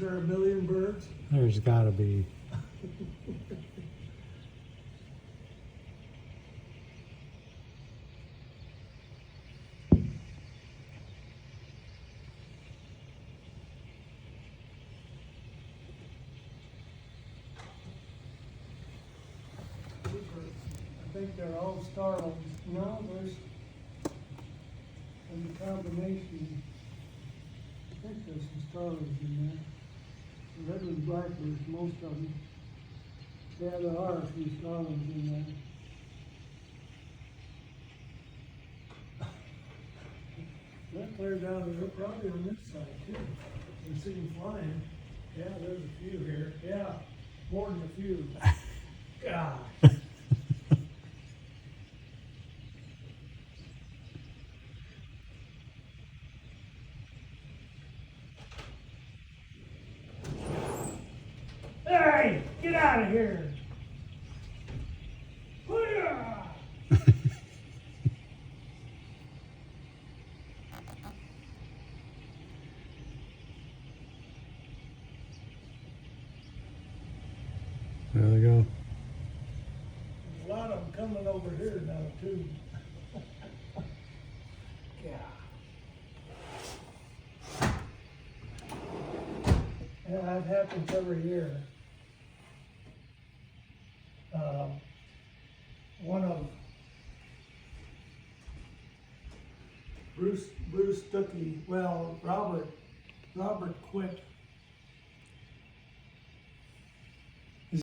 there a million birds? There's gotta be. I think they're all starlings. No, there's a combination. I think there's some starlings in there. The red-winged blackbirds, most of them. Yeah, there are a few starlings in there. That clear down there, probably on this side too. You see them flying. Yeah, there's a few here. Yeah, more than a few. God. Hey, get out of here. Hoo-yah! There they go. A lot of them coming over here now too. Yeah. Yeah, that happens every year. One of Bruce Stuckey, well, Robert Quick